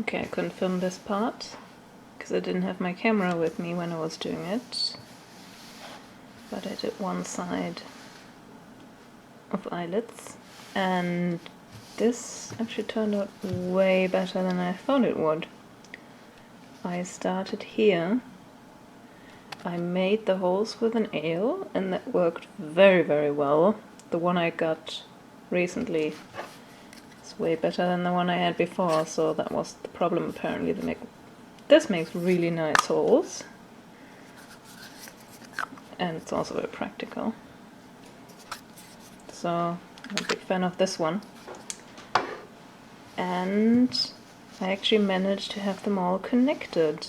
Okay, I couldn't film this part because I didn't have my camera with me when I was doing it, but I did one side of eyelets, and this actually turned out way better than I thought it would. I started here, I made the holes with an ale, and that worked very, very well. The one I got recently is way better than the one I had before, so that was the problem apparently. This makes really nice holes, and it's also very practical. So I'm a big fan of this one. And I actually managed to have them all connected.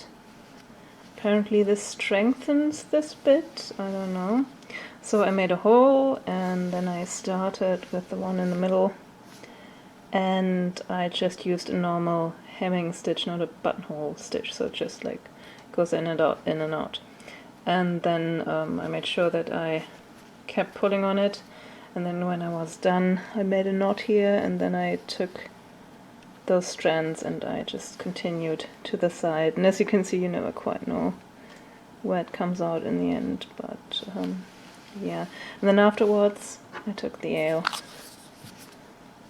Apparently this strengthens this bit, I don't know. So I made a hole, and then I started with the one in the middle, and I just used a normal hemming stitch, not a buttonhole stitch, so it just like goes in and out, in and out. And then I made sure that I kept pulling on it, and then when I was done I made a knot here, and then I took those strands and I just continued to the side. And as you can see, you never quite know where it comes out in the end, but yeah. And then afterwards I took the ale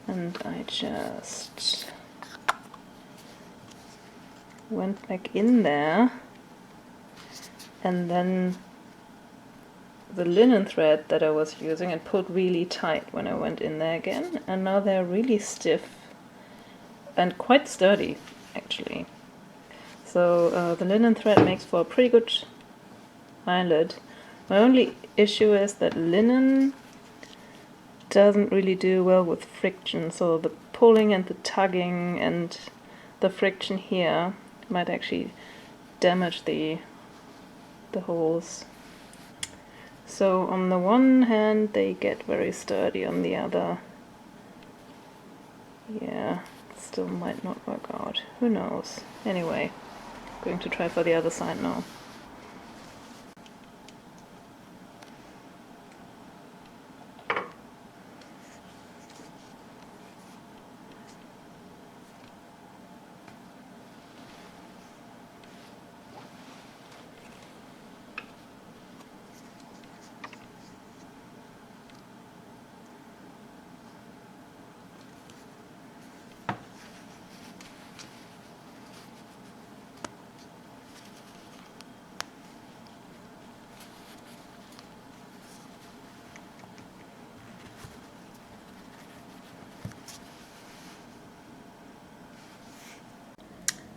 and I just went back in there, and then the linen thread that I was using, and pulled really tight when I went in there again, and now they're really stiff and quite sturdy actually. So the linen thread makes for a pretty good eyelet. My only issue is that linen doesn't really do well with friction, so the pulling and the tugging and the friction here might actually damage the holes. So on the one hand they get very sturdy, on the other, yeah, still might not work out. Who knows? Anyway, going to try for the other side now.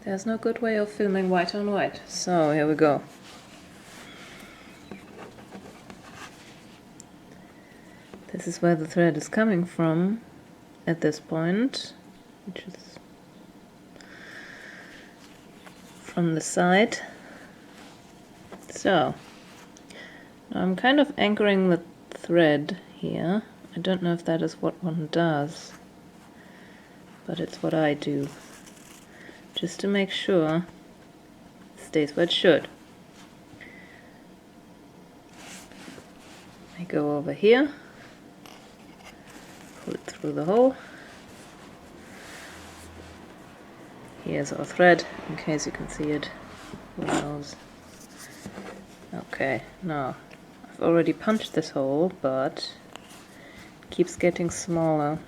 There's no good way of filming white on white, so here we go. This is where the thread is coming from at this point, which is from the side. So now I'm kind of anchoring the thread here. I don't know if that is what one does, but it's what I do, just to make sure it stays where it should. I go over here, pull it through the hole. Here's our thread, in case you can see it. Who knows? Okay, now I've already punched this hole, but it keeps getting smaller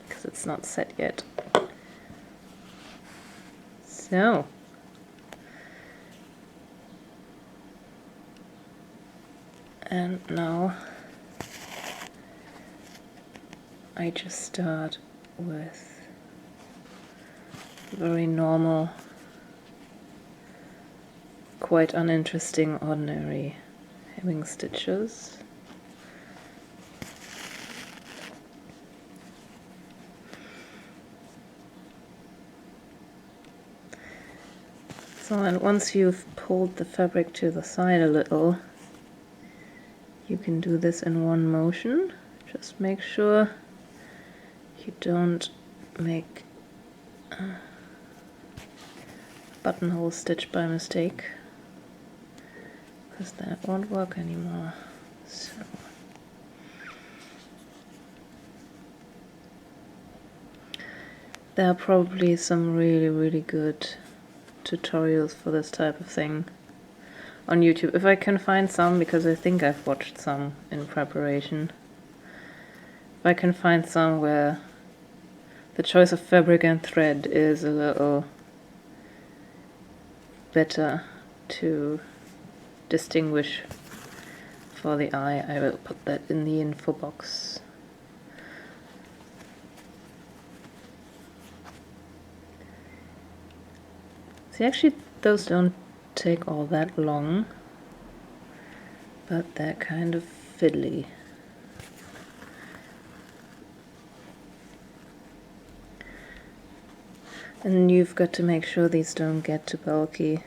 because it's not set yet. So and now I just start with very normal, quite uninteresting, ordinary hemming stitches. So, and once you've pulled the fabric to the side a little, you can do this in one motion. Just make sure you don't make a buttonhole stitch by mistake, because then it won't work anymore. So There are probably some really good tutorials for this type of thing on YouTube, if I can find some, because I think I've watched some in preparation. If I can find some where the choice of fabric and thread is a little better to distinguish for the eye, I will put that in the info box. See, actually those don't take all that long, but they're kind of fiddly. And you've got to make sure these don't get too bulky.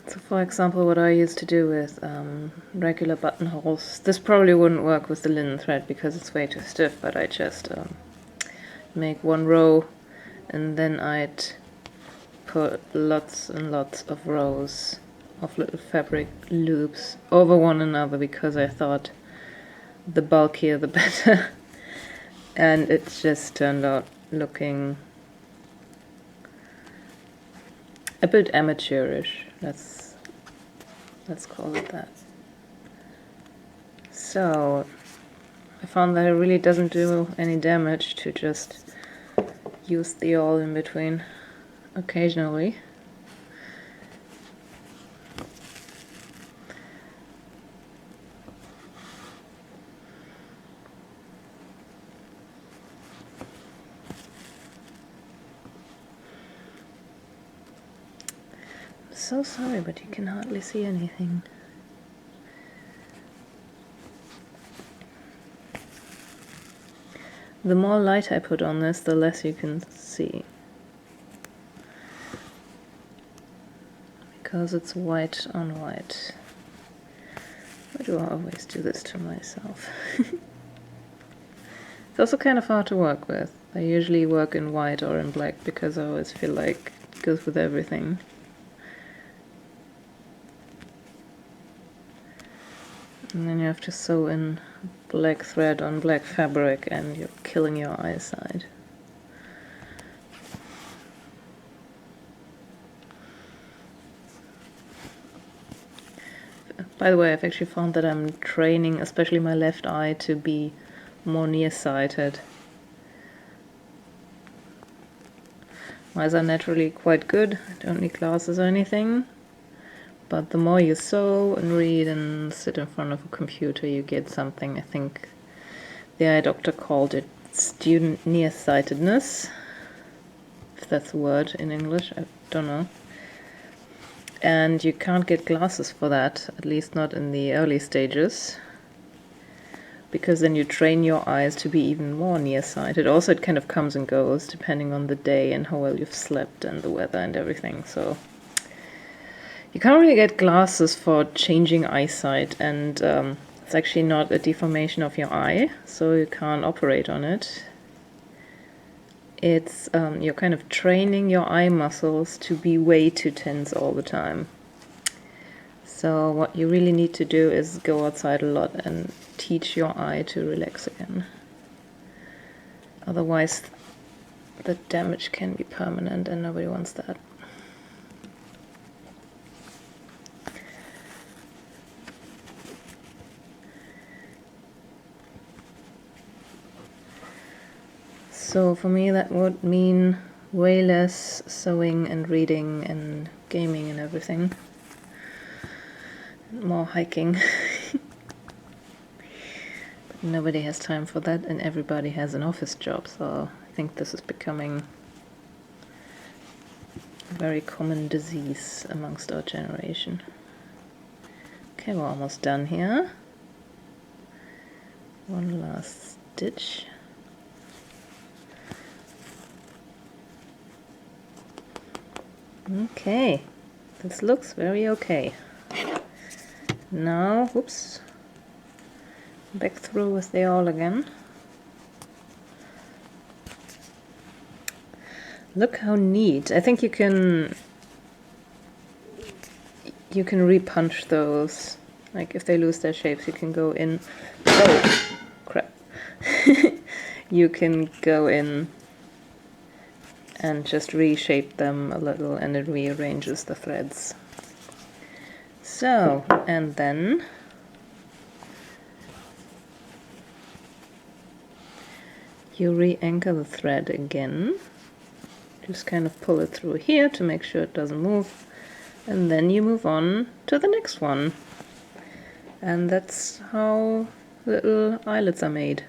So for example, what I used to do with regular buttonholes, this probably wouldn't work with the linen thread because it's way too stiff, but I just make one row and then I'd put lots and lots of rows of little fabric loops over one another because I thought the bulkier the better. And it just turned out looking a bit amateurish, let's call it that. So I found that it really doesn't do any damage to just use the awl in between occasionally. I'm so sorry, but you can hardly see anything. The more light I put on this, the less you can see. Because it's white on white. Why do I always do this to myself? It's also kind of hard to work with. I usually work in white or in black because I always feel like it goes with everything. And then you have to sew in black thread on black fabric and you're killing your eyesight. By the way, I've actually found that I'm training, especially my left eye, to be more nearsighted. My eyes are naturally quite good, I don't need glasses or anything. But the more you sew and read and sit in front of a computer, you get something. I think the eye doctor called it student nearsightedness, if that's a word in English, I don't know. And you can't get glasses for that, at least not in the early stages, because then you train your eyes to be even more nearsighted. Also, it kind of comes and goes depending on the day and how well you've slept and the weather and everything. So you can't really get glasses for changing eyesight, and it's actually not a deformation of your eye, so you can't operate on it. It's you're kind of training your eye muscles to be way too tense all the time. So what you really need to do is go outside a lot and teach your eye to relax again. Otherwise the damage can be permanent and nobody wants that. So for me that would mean way less sewing and reading and gaming and everything. More hiking. But nobody has time for that and everybody has an office job, so I think this is becoming a very common disease amongst our generation. Okay, we're almost done here. One last stitch. Okay, this looks very okay. Now, whoops, back through with the awl again. Look how neat. I think you can repunch those. Like if they lose their shapes, you can go in. Oh, crap. you can go in and just reshape them a little, and it rearranges the threads. So, and then you re-anchor the thread again. Just kind of pull it through here to make sure it doesn't move, and then you move on to the next one. And that's how little eyelets are made.